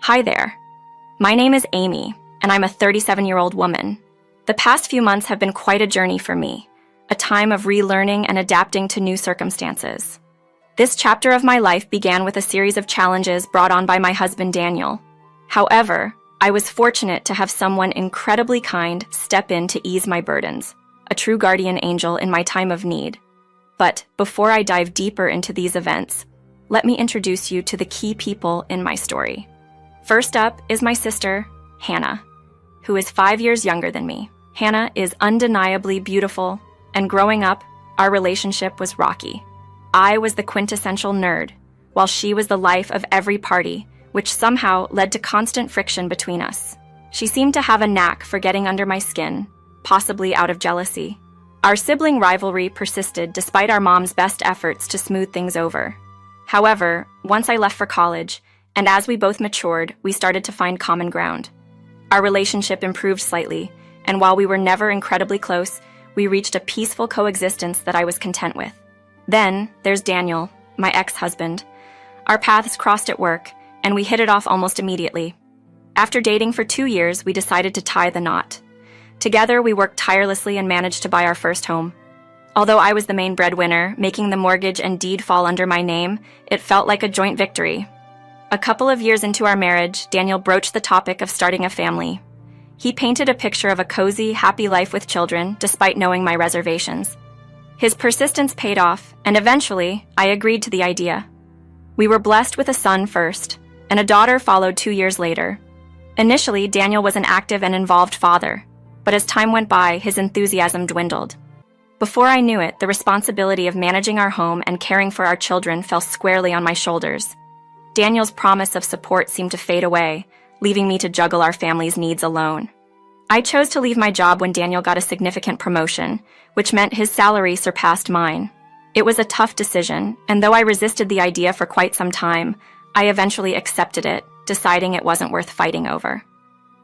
Hi there. My name is Amy, and I'm a 37-year-old woman. The past few months have been quite a journey for me, a time of relearning and adapting to new circumstances. This chapter of my life began with a series of challenges brought on by my husband Daniel. However, I was fortunate to have someone incredibly kind step in to ease my burdens, a true guardian angel in my time of need. But before I dive deeper into these events, let me introduce you to the key people in my story. First up is my sister, Hannah, who is 5 years younger than me. Hannah is undeniably beautiful, and growing up, our relationship was rocky. I was the quintessential nerd, while she was the life of every party, which somehow led to constant friction between us. She seemed to have a knack for getting under my skin, possibly out of jealousy. Our sibling rivalry persisted despite our mom's best efforts to smooth things over. However, once I left for college, and as we both matured, we started to find common ground. Our relationship improved slightly, and while we were never incredibly close, we reached a peaceful coexistence that I was content with. Then, there's Daniel, my ex-husband. Our paths crossed at work, and we hit it off almost immediately. After dating for 2 years, we decided to tie the knot. Together, we worked tirelessly and managed to buy our first home. Although I was the main breadwinner, making the mortgage and deed fall under my name, it felt like a joint victory. A couple of years into our marriage, Daniel broached the topic of starting a family. He painted a picture of a cozy, happy life with children, despite knowing my reservations. His persistence paid off, and eventually, I agreed to the idea. We were blessed with a son first, and a daughter followed 2 years later. Initially, Daniel was an active and involved father, but as time went by, his enthusiasm dwindled. Before I knew it, the responsibility of managing our home and caring for our children fell squarely on my shoulders. Daniel's promise of support seemed to fade away, leaving me to juggle our family's needs alone. I chose to leave my job when Daniel got a significant promotion, which meant his salary surpassed mine. It was a tough decision, and though I resisted the idea for quite some time, I eventually accepted it, deciding it wasn't worth fighting over.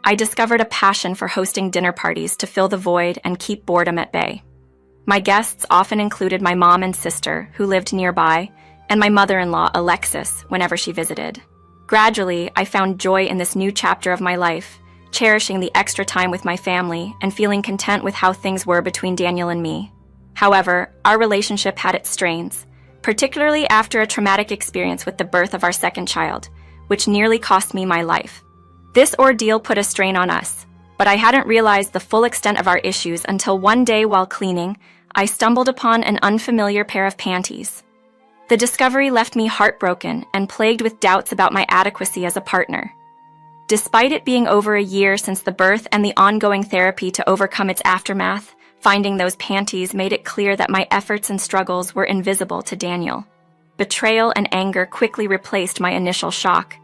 I discovered a passion for hosting dinner parties to fill the void and keep boredom at bay. My guests often included my mom and sister, who lived nearby, and my mother-in-law, Alexis, whenever she visited. Gradually, I found joy in this new chapter of my life, cherishing the extra time with my family and feeling content with how things were between Daniel and me. However, our relationship had its strains, particularly after a traumatic experience with the birth of our second child, which nearly cost me my life. This ordeal put a strain on us, but I hadn't realized the full extent of our issues until one day while cleaning, I stumbled upon an unfamiliar pair of panties. The discovery left me heartbroken and plagued with doubts about my adequacy as a partner. Despite it being over a year since the birth and the ongoing therapy to overcome its aftermath, finding those panties made it clear that my efforts and struggles were invisible to Daniel. Betrayal and anger quickly replaced my initial shock.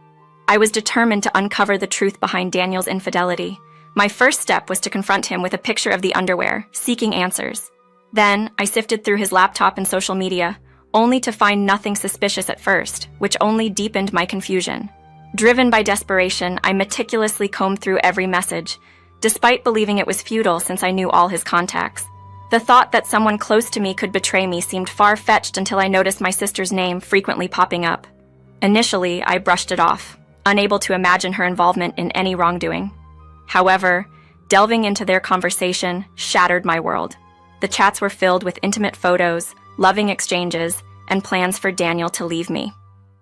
I was determined to uncover the truth behind Daniel's infidelity. My first step was to confront him with a picture of the underwear, seeking answers. Then, I sifted through his laptop and social media, only to find nothing suspicious at first, which only deepened my confusion. Driven by desperation, I meticulously combed through every message, despite believing it was futile since I knew all his contacts. The thought that someone close to me could betray me seemed far-fetched until I noticed my sister's name frequently popping up. Initially, I brushed it off, unable to imagine her involvement in any wrongdoing. However, delving into their conversation shattered my world. The chats were filled with intimate photos, loving exchanges, and plans for Daniel to leave me.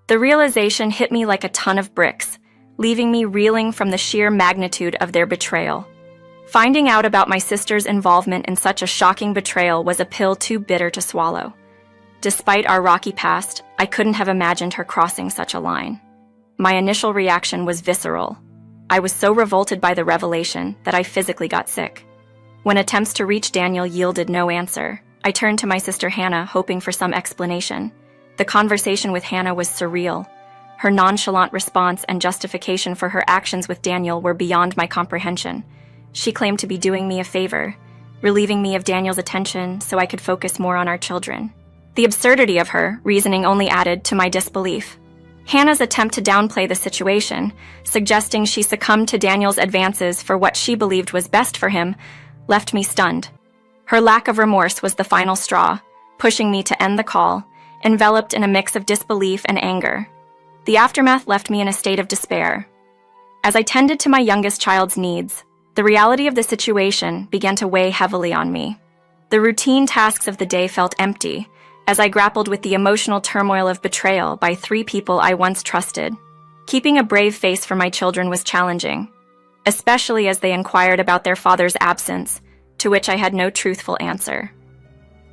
The realization hit me like a ton of bricks, leaving me reeling from the sheer magnitude of their betrayal. Finding out about my sister's involvement in such a shocking betrayal was a pill too bitter to swallow. Despite our rocky past, I couldn't have imagined her crossing such a line. My initial reaction was visceral. I was so revolted by the revelation that I physically got sick. When attempts to reach Daniel yielded no answer, I turned to my sister Hannah, hoping for some explanation. The conversation with Hannah was surreal. Her nonchalant response and justification for her actions with Daniel were beyond my comprehension. She claimed to be doing me a favor, relieving me of Daniel's attention so I could focus more on our children. The absurdity of her reasoning only added to my disbelief. Hannah's attempt to downplay the situation, suggesting she succumbed to Daniel's advances for what she believed was best for him, left me stunned. Her lack of remorse was the final straw, pushing me to end the call, enveloped in a mix of disbelief and anger. The aftermath left me in a state of despair. As I tended to my youngest child's needs, the reality of the situation began to weigh heavily on me. The routine tasks of the day felt empty, as I grappled with the emotional turmoil of betrayal by 3 people I once trusted. Keeping a brave face for my children was challenging, especially as they inquired about their father's absence, to which I had no truthful answer.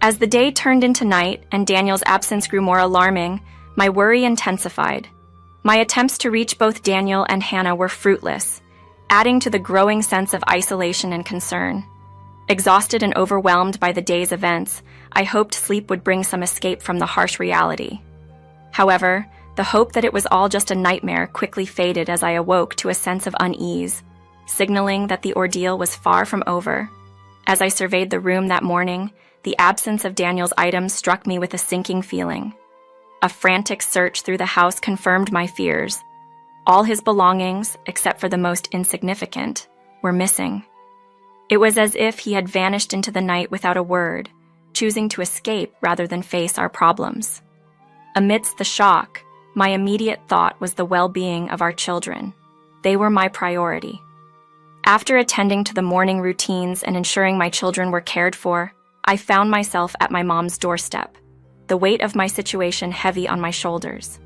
As the day turned into night and Daniel's absence grew more alarming, my worry intensified. My attempts to reach both Daniel and Hannah were fruitless, adding to the growing sense of isolation and concern. Exhausted and overwhelmed by the day's events, I hoped sleep would bring some escape from the harsh reality. However, the hope that it was all just a nightmare quickly faded as I awoke to a sense of unease, signaling that the ordeal was far from over. As I surveyed the room that morning, the absence of Daniel's items struck me with a sinking feeling. A frantic search through the house confirmed my fears. All his belongings, except for the most insignificant, were missing. It was as if he had vanished into the night without a word, choosing to escape rather than face our problems. Amidst the shock, my immediate thought was the well-being of our children. They were my priority. After attending to the morning routines and ensuring my children were cared for, I found myself at my mom's doorstep, the weight of my situation heavy on my shoulders.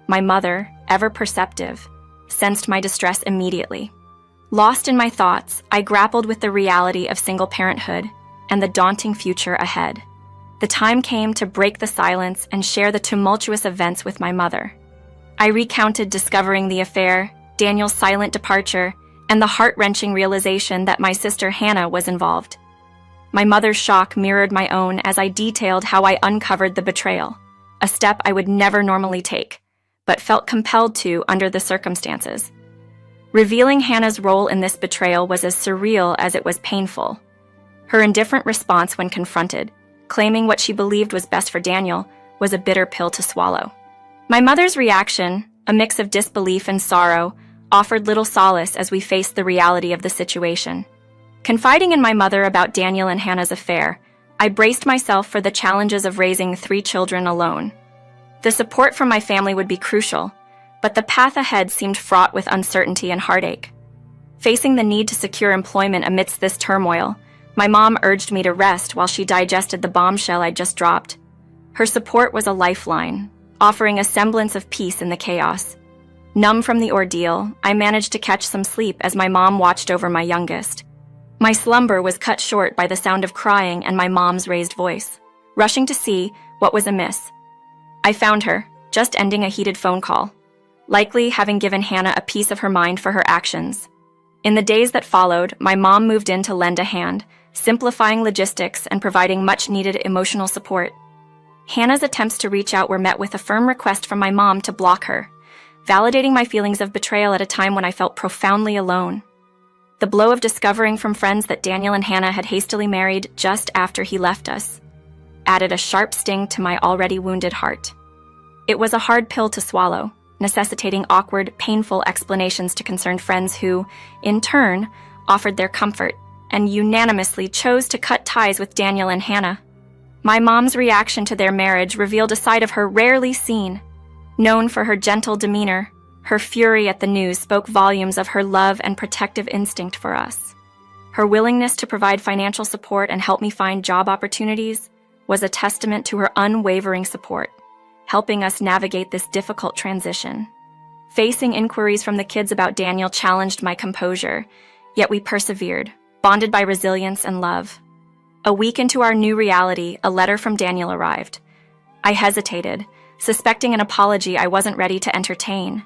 My mother, ever perceptive, sensed my distress immediately. Lost in my thoughts, I grappled with the reality of single parenthood and the daunting future ahead. The time came to break the silence and share the tumultuous events with my mother. I recounted discovering the affair, Daniel's silent departure, and the heart-wrenching realization that my sister Hannah was involved. My mother's shock mirrored my own as I detailed how I uncovered the betrayal, a step I would never normally take, but felt compelled to under the circumstances. Revealing Hannah's role in this betrayal was as surreal as it was painful. Her indifferent response when confronted, claiming what she believed was best for Daniel, was a bitter pill to swallow. My mother's reaction, a mix of disbelief and sorrow, offered little solace as we faced the reality of the situation. Confiding in my mother about Daniel and Hannah's affair, I braced myself for the challenges of raising 3 children alone. The support from my family would be crucial, but the path ahead seemed fraught with uncertainty and heartache. Facing the need to secure employment amidst this turmoil, my mom urged me to rest while she digested the bombshell I'd just dropped. Her support was a lifeline, offering a semblance of peace in the chaos. Numb from the ordeal, I managed to catch some sleep as my mom watched over my youngest. My slumber was cut short by the sound of crying and my mom's raised voice. Rushing to see what was amiss, I found her, just ending a heated phone call, likely having given Hannah a piece of her mind for her actions. In the days that followed, my mom moved in to lend a hand, simplifying logistics and providing much-needed emotional support. Hannah's attempts to reach out were met with a firm request from my mom to block her, validating my feelings of betrayal at a time when I felt profoundly alone. The blow of discovering from friends that Daniel and Hannah had hastily married just after he left us added a sharp sting to my already wounded heart. It was a hard pill to swallow, necessitating awkward, painful explanations to concerned friends who, in turn, offered their comfort and unanimously chose to cut ties with Daniel and Hannah. My mom's reaction to their marriage revealed a side of her rarely seen. Known for her gentle demeanor, her fury at the news spoke volumes of her love and protective instinct for us. Her willingness to provide financial support and help me find job opportunities was a testament to her unwavering support, helping us navigate this difficult transition. Facing inquiries from the kids about Daniel challenged my composure, yet we persevered, bonded by resilience and love. A week into our new reality, a letter from Daniel arrived. I hesitated, suspecting an apology I wasn't ready to entertain.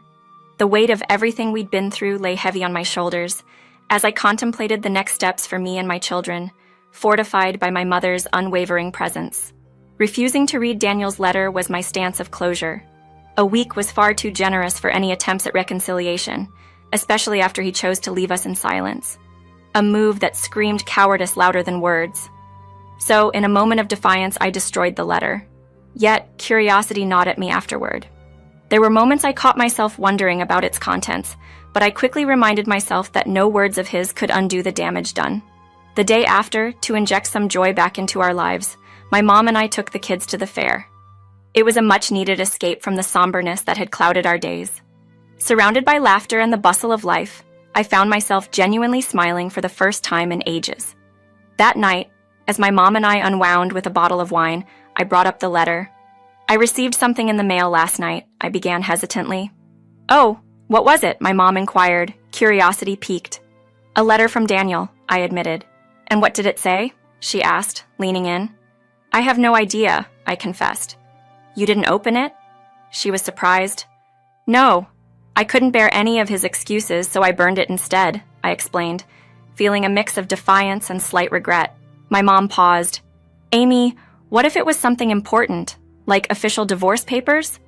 The weight of everything we'd been through lay heavy on my shoulders as I contemplated the next steps for me and my children, fortified by my mother's unwavering presence. Refusing to read Daniel's letter was my stance of closure. A week was far too generous for any attempts at reconciliation, especially after he chose to leave us in silence. A move that screamed cowardice louder than words. So, in a moment of defiance, I destroyed the letter. Yet, curiosity gnawed at me afterward. There were moments I caught myself wondering about its contents, but I quickly reminded myself that no words of his could undo the damage done. The day after, to inject some joy back into our lives, my mom and I took the kids to the fair. It was a much-needed escape from the somberness that had clouded our days. Surrounded by laughter and the bustle of life, I found myself genuinely smiling for the first time in ages. That night, as my mom and I unwound with a bottle of wine, I brought up the letter. "I received something in the mail last night," I began hesitantly. "Oh, what was it?" my mom inquired, curiosity piqued. "A letter from Daniel," I admitted. "And what did it say?" she asked, leaning in. "I have no idea," I confessed. "You didn't open it?" She was surprised. "No, I couldn't bear any of his excuses, so I burned it instead," I explained, feeling a mix of defiance and slight regret. My mom paused. "Amy, what if it was something important, like official divorce papers?"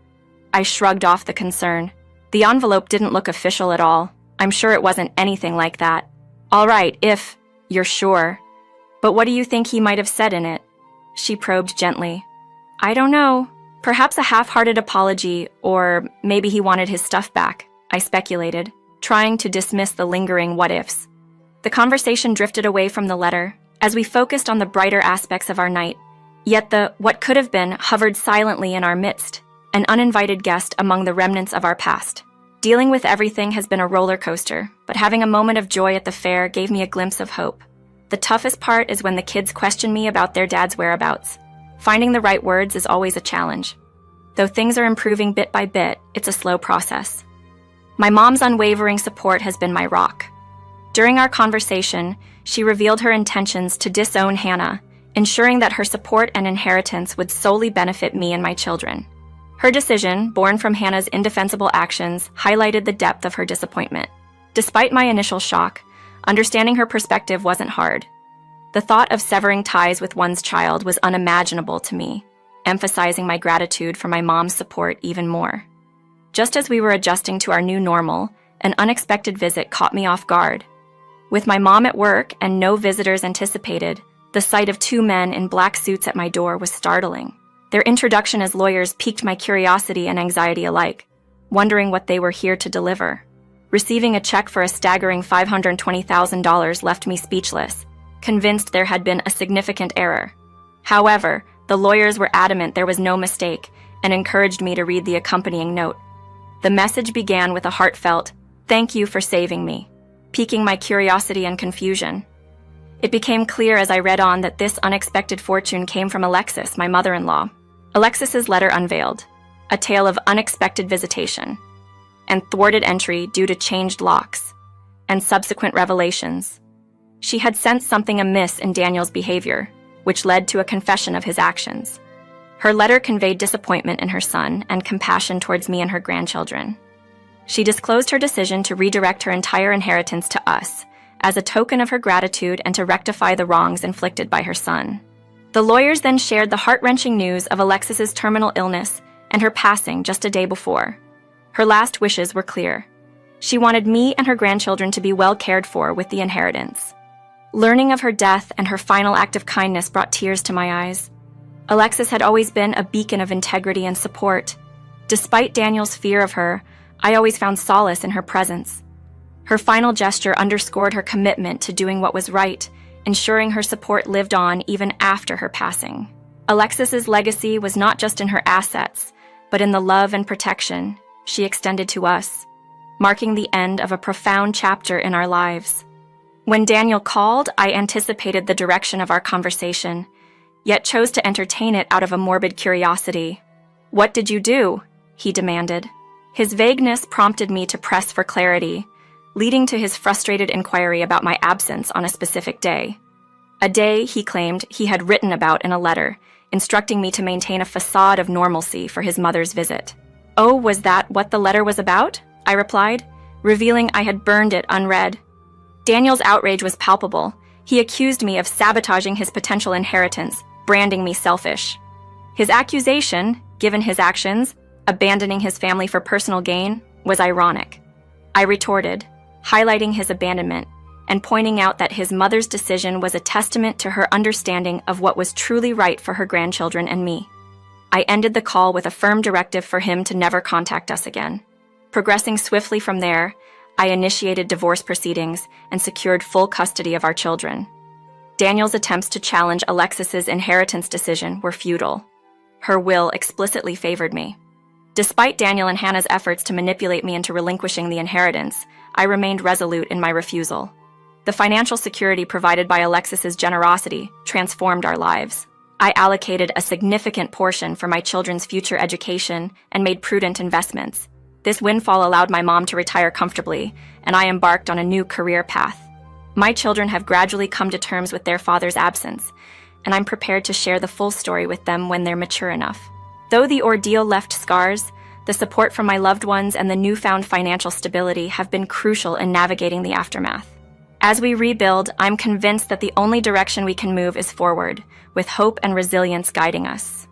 I shrugged off the concern. The envelope didn't look official at all. I'm sure it wasn't anything like that. "All right, if you're sure. But what do you think he might have said in it?" She probed gently. "I don't know. Perhaps a half-hearted apology, or maybe he wanted his stuff back," I speculated, trying to dismiss the lingering what-ifs. The conversation drifted away from the letter, as we focused on the brighter aspects of our night. Yet the what could have been hovered silently in our midst, an uninvited guest among the remnants of our past. Dealing with everything has been a roller coaster, but having a moment of joy at the fair gave me a glimpse of hope. The toughest part is when the kids question me about their dad's whereabouts. Finding the right words is always a challenge. Though things are improving bit by bit, it's a slow process. My mom's unwavering support has been my rock. During our conversation, she revealed her intentions to disown Hannah, ensuring that her support and inheritance would solely benefit me and my children. Her decision, born from Hannah's indefensible actions, highlighted the depth of her disappointment. Despite my initial shock, understanding her perspective wasn't hard. The thought of severing ties with one's child was unimaginable to me, emphasizing my gratitude for my mom's support even more. Just as we were adjusting to our new normal, an unexpected visit caught me off guard. With my mom at work and no visitors anticipated, the sight of two men in black suits at my door was startling. Their introduction as lawyers piqued my curiosity and anxiety alike, wondering what they were here to deliver. Receiving a check for a staggering $520,000 left me speechless, convinced there had been a significant error. However, the lawyers were adamant there was no mistake and encouraged me to read the accompanying note. The message began with a heartfelt, "Thank you for saving me," piquing my curiosity and confusion. It became clear as I read on that this unexpected fortune came from Alexis, my mother-in-law. Alexis's letter unveiled, a tale of unexpected visitation, and thwarted entry due to changed locks, and subsequent revelations. She had sensed something amiss in Daniel's behavior, which led to a confession of his actions. Her letter conveyed disappointment in her son and compassion towards me and her grandchildren. She disclosed her decision to redirect her entire inheritance to us, as a token of her gratitude and to rectify the wrongs inflicted by her son. The lawyers then shared the heart-wrenching news of Alexis's terminal illness and her passing just a day before. Her last wishes were clear. She wanted me and her grandchildren to be well cared for with the inheritance. Learning of her death and her final act of kindness brought tears to my eyes. Alexis had always been a beacon of integrity and support. Despite Daniel's fear of her, I always found solace in her presence. Her final gesture underscored her commitment to doing what was right, ensuring her support lived on even after her passing. Alexis's legacy was not just in her assets, but in the love and protection she extended to us, marking the end of a profound chapter in our lives. When Daniel called, I anticipated the direction of our conversation, yet chose to entertain it out of a morbid curiosity. "What did you do?" he demanded. His vagueness prompted me to press for clarity, leading to his frustrated inquiry about my absence on a specific day. A day, he claimed, he had written about in a letter, instructing me to maintain a facade of normalcy for his mother's visit. "Oh, was that what the letter was about?" I replied, revealing I had burned it unread. Daniel's outrage was palpable. He accused me of sabotaging his potential inheritance, branding me selfish. His accusation, given his actions, abandoning his family for personal gain, was ironic. I retorted, highlighting his abandonment and pointing out that his mother's decision was a testament to her understanding of what was truly right for her grandchildren and me. I ended the call with a firm directive for him to never contact us again. Progressing swiftly from there, I initiated divorce proceedings and secured full custody of our children. Daniel's attempts to challenge Alexis's inheritance decision were futile. Her will explicitly favored me. Despite Daniel and Hannah's efforts to manipulate me into relinquishing the inheritance, I remained resolute in my refusal. The financial security provided by Alexis's generosity transformed our lives. I allocated a significant portion for my children's future education and made prudent investments. This windfall allowed my mom to retire comfortably, and I embarked on a new career path. My children have gradually come to terms with their father's absence, and I'm prepared to share the full story with them when they're mature enough. Though the ordeal left scars, the support from my loved ones and the newfound financial stability have been crucial in navigating the aftermath. As we rebuild, I'm convinced that the only direction we can move is forward, with hope and resilience guiding us.